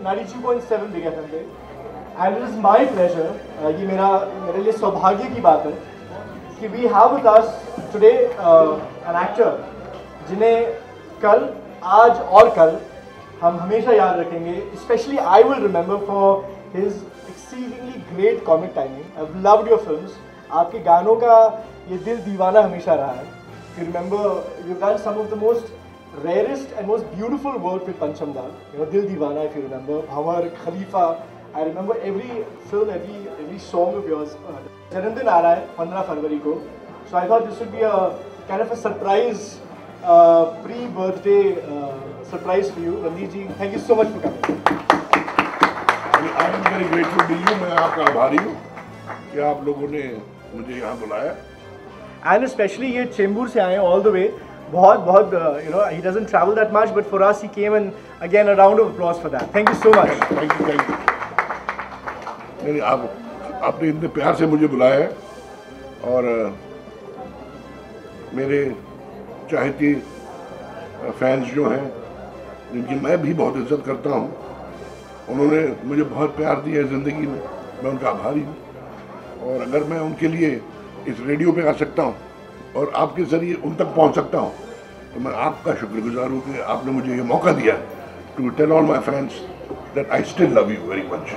92.7 big FM पे and it is my pleasure, ये मेरे लिए सौभाग्य की बात है कि we have with us today an actor जिन्हें कल, आज और कल हम हमेशा याद रखेंगे. Specially I will remember for his exceedingly great comic timing. I loved your films. आपके गानों का ये दिल दीवाना हमेशा रहा है. You remember you done some of the most rarest and most beautiful work with Pancham Da. You know, Dil Deewana, if you remember, Bhavar, Khalifa. I remember every film, every song of yours. Janamdin aa raha hai 15 फरवरी को. So I thought this would be a kind of a surprise, pre-birthday surprise for you. Ranveer ji, thank you so much for coming. I am very grateful to you. मैं आपका आभारी हूँ कि आप लोगों ने मुझे यहाँ बुलाया. And especially ये चेंबूर से आए all the way. बहुत you know, he doesn't travel that much, but for us he came, and again a round of applause for that. Thank you so much. Thank you. नहीं, आपने इतने प्यार से मुझे बुलाया है और मेरे चाहती फैंस जो हैं जिनकी मैं भी बहुत इज्जत करता हूँ, उन्होंने मुझे बहुत प्यार दिया है ज़िंदगी में. मैं उनका आभारी हूँ और अगर मैं उनके लिए इस रेडियो पे आ सकता हूँ और आपके ज़रिए उन तक पहुंच सकता हूं तो मैं आपका शुक्रगुजार हूं कि आपने मुझे ये मौका दिया to tell all my friends that I still love you very much.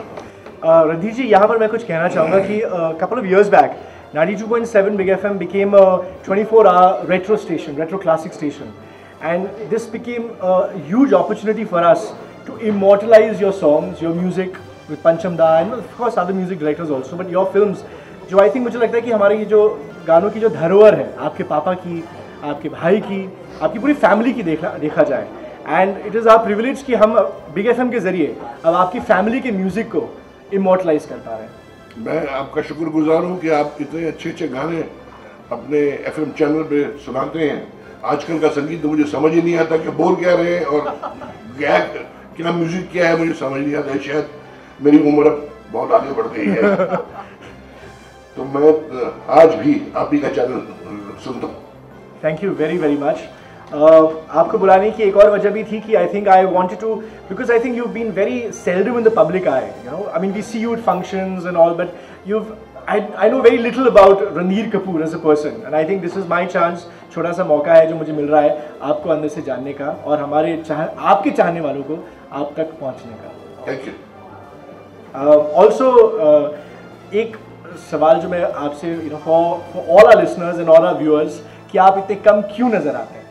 Randhir ji, यहाँ पर मैं कुछ कहना चाहूँगा कि couple of years back 92.7 Big FM became a 24-hour retro station, retro classic station, and this became a huge opportunity for us to immortalize your songs, your music with Pancham Da and of course other music directors also, but your films जो I think मुझे लगता है कि हमारे ये जो गानों की जो धरोहर है, आपके पापा की, आपके भाई की, आपकी पूरी फैमिली की देखा जाए. And it is our privilege कि हम बिग एफएम के ज़रिए अब आपकी फैमिली के म्यूज़िक को इमोर्टलाइज कर पा रहे हैं. मैं आपका शुक्रगुजार हूँ कि आप इतने अच्छे गाने अपने एफएम चैनल पे सुनाते हैं. आजकल का संगीत तो मुझे समझ ही नहीं आता कि बोल क्या रहे हैं और क्या म्यूज़िक क्या है, मुझे समझ नहीं आता. शायद मेरी उम्र अब बहुत आगे बढ़ गई है तो मैं आज भी आप ही का चैनल सुनता हूँ. Thank you very much. आपको बुलाने की एक और वजह भी थी कि I think I wanted to, because I think you been very seldom in the public eye. You know, I mean we see you at functions and all, but I know very little about Ranbir Kapoor as a person, and I think this is my chance. छोटा सा मौका है जो मुझे मिल रहा है आपको अंदर से जानने का और हमारे आपके चाहने वालों को आप तक पहुँचने का. Thank you. ऑल्सो एक सवाल जो मैं आपसे, you know, for all our listeners and all our viewers, कि आप इतने कम क्यों नजर आते हैं?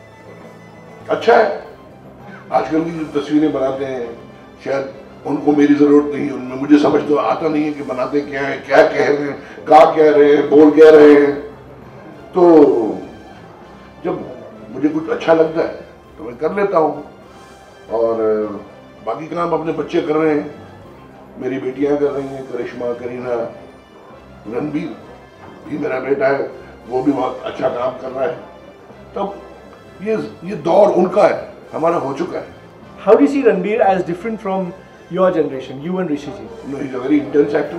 अच्छा है, आजकल की जो तस्वीरें बनाते हैं शायद उनको मेरी जरूरत नहीं है. उनमें मुझे समझ तो आता नहीं है कि बनाते क्या है, क्या कह रहे हैं, क्या कह रहे हैं, बोल क्या रहे हैं. तो जब मुझे कुछ अच्छा लगता है तो मैं कर लेता हूँ और बाकी काम अपने बच्चे कर रहे हैं, मेरी बेटियाँ कर रही हैं, करिश्मा, करीना, रणबीर भी मेरा बेटा है, वो भी बहुत अच्छा काम कर रहा है. तब ये दौर उनका है, हमारा हो चुका है. How do you see Ranbir as different from your generation, you and Rishi ji? No, he's a very intense actor.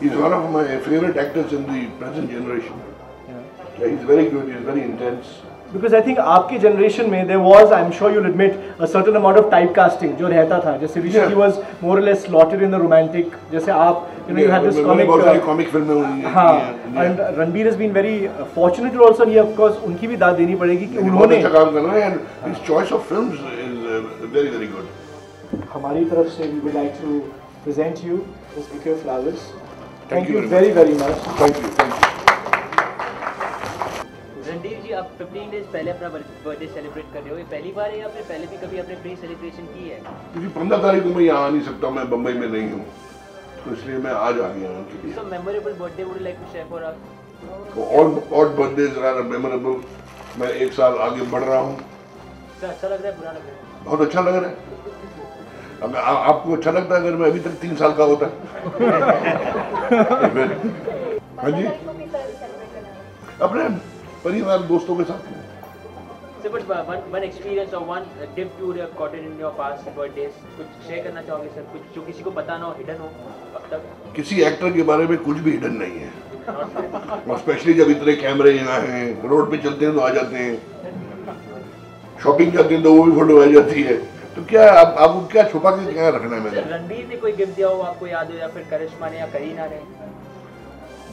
He's one of my favorite actors in the present generation. Yeah, he's very good. He's very intense. Because I think आपके generation में there was, I'm sure you'll admit, a certain amount of typecasting जो रहता था. जैसे Rishi ji was more or less slotted in the romantic. जैसे आप, you know, you had this comic. बहुत सारी comic फिल्में हुई हैं. हाँ. And Ranbir has been very fortunate also. ये of course उनकी भी दाद देनी पड़ेगी कि उन्होंने अच्छा काम कर रहे हैं. And his choice of films is very good. हमारी तरफ से we would like to present you this bouquet of flowers. Thank you very much. Thank you. Randhir जी, आप 15 डेज पहले अपना बर्थडे सेलिब्रेट कर रहे हो. ये पहली बार है या आपने पहले भी कभी अपने प्री सेलिब्रेशन की है? क्योंकि 15 तारीख को मैं यहाँ आ नहीं सकता, मैं बम्बई में नहीं हूँ, तो इसलिए मैं आज आ गया हूँ. So memorable birthday would you like to share for us? All birthdays are memorable. मैं एक साल आगे बढ़ रहा हूँ. अच्छा लग रहा है, बुरा लग रहा है? बहुत अच्छा लग रहा है. अब आपको अच्छा लगता है अगर मैं अभी तक 3 साल का होता? हाँ जी, अपने परिवार दोस्तों के साथ. So, but one experience or one gift you would have gotten in your past birthdays, कुछ शेयर करना चाहोगे सर? कुछ जो किसी को पता ना हो, हिडन हो अब तक? किसी एक्टर के बारे में कुछ भी हिडन नहीं है. और स्पेशली जब इतने कैमरे यहाँ हैं, रोड पे चलते हैं तो आ जाते हैं, शॉपिंग करते हैं तो वो भी फोटो आ जाती है. तो क्या आपको क्या छुपा के क्या रखना है मैंने? रणबीर ने कोई गिफ्ट दिया हो आपको याद हो, या फिर करिश्मा ने या करीना ने?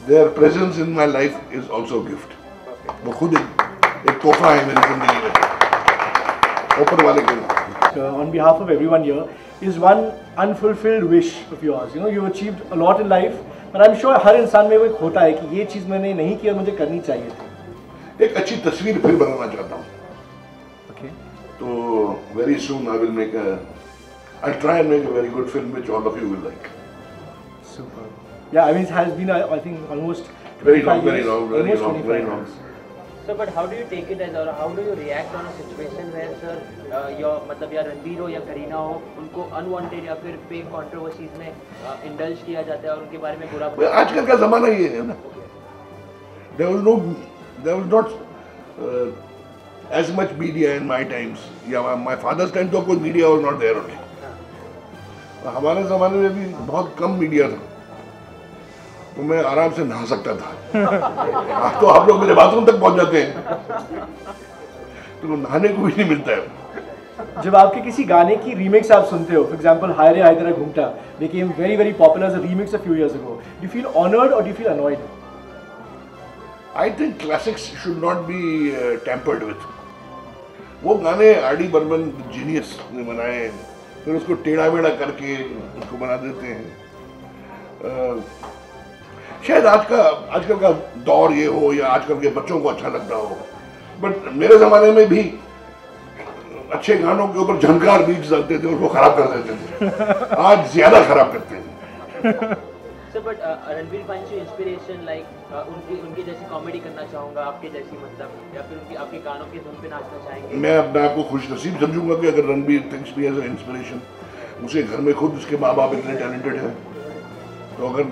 Their presence in my life is also a gift. वो खुद एक तोहफा है मेरी जिंदगी में, ऊपर वाले के लिए। On behalf of everyone here, is one unfulfilled wish of yours. You know, you've achieved a lot in life, but I'm sure हर इंसान में वो एक होता है कि ये चीज़ मैंने नहीं की और मुझे करनी चाहिए थी। एक अच्छी तस्वीर फिर बनाना चाहता हूँ। Okay. तो very soon I'll try and make a very good film which all of you will like. Super. Yeah, I mean, it has been, I think, almost Very long, 25 very years. long, very Almost long, 25 very long. years. So, but how do you take it as, or how do you react on a situation where sir, your मतलब या रणबीर हो या करीना हो, उनको unwanted या फिर fake controversies में indulge किया जाता है और उनके बारे में बुरा? आजकल का जमाना ये है ना, there was not as much media in my times. Yeah, my father's time तो कोई media was not there only. हमारे ज़माने में भी बहुत कम मीडिया था, तो मैं आराम से नहा सकता था। तो आप लोग मेरे बाथरूम तक पहुंच जाते हैं, तो नहाने को भी नहीं मिलता है। जब आपके किसी गाने की रीमिक्स आप सुनते हो, फॉर एग्जांपल हाय रे हाय तेरा घूमटा became very very popular as a remix a few years ago. Do you feel honored or do you feel annoyed? I think classics should not be tampered with. वो गाने RD. Burman genius ने बनाए, फिर उसको टेढ़ा मेढ़ा करके उसको बना देते हैं। शायद आजकल का दौर ये हो या आजकल के बच्चों को अच्छा लगता हो, बट मेरे ज़माने में भी अच्छे गानों के ऊपर झनकार बीट्स डालते थे, उसको खराब कर देते थे। आज ज़्यादा खराब करते हैं। So, but Ranbir finds you inspiration like उनकी जैसी कॉमेडी करना चाहूँगा, आपके जैसी मतलब, या फिर आपके गानों के धुन पे नाचना चाहेंगे? मैं अपने आप को खुश नसीब समझूंगा कि अगर Ranbir thinks me as an inspiration, उसे घर में खुद उसके माँ बाप इतने टैलेंटेड हैं, तो अगर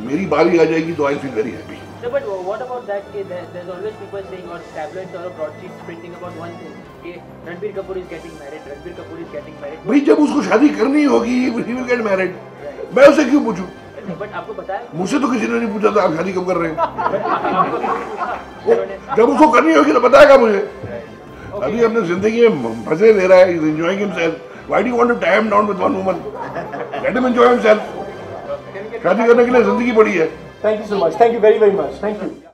मेरी बारी आ जाएगी तो I feel very happy. So, but what about that? There's always people saying, or tabloids or broadsheets printing about one thing, कि Ranbir Kapoor is getting married, Ranbir Kapoor is getting married. भाई जब उसको शादी करनी होगी, he will get married. मैं उसे क्यों पूछूं? बट आपको बताया? मुझसे तो किसी ने नहीं पूछा था आप शादी कब कर रहे हैं। जब उसको करनी होगी तो बताएगा मुझे। अभी अपने जिंदगी में मजे ले रहा है, he's enjoying himself. Why do you want to tie him down with one woman? Let him enjoy himself. शादी करने के लिए जिंदगी बड़ी है। Thank you so much. Thank you very very much. Thank you.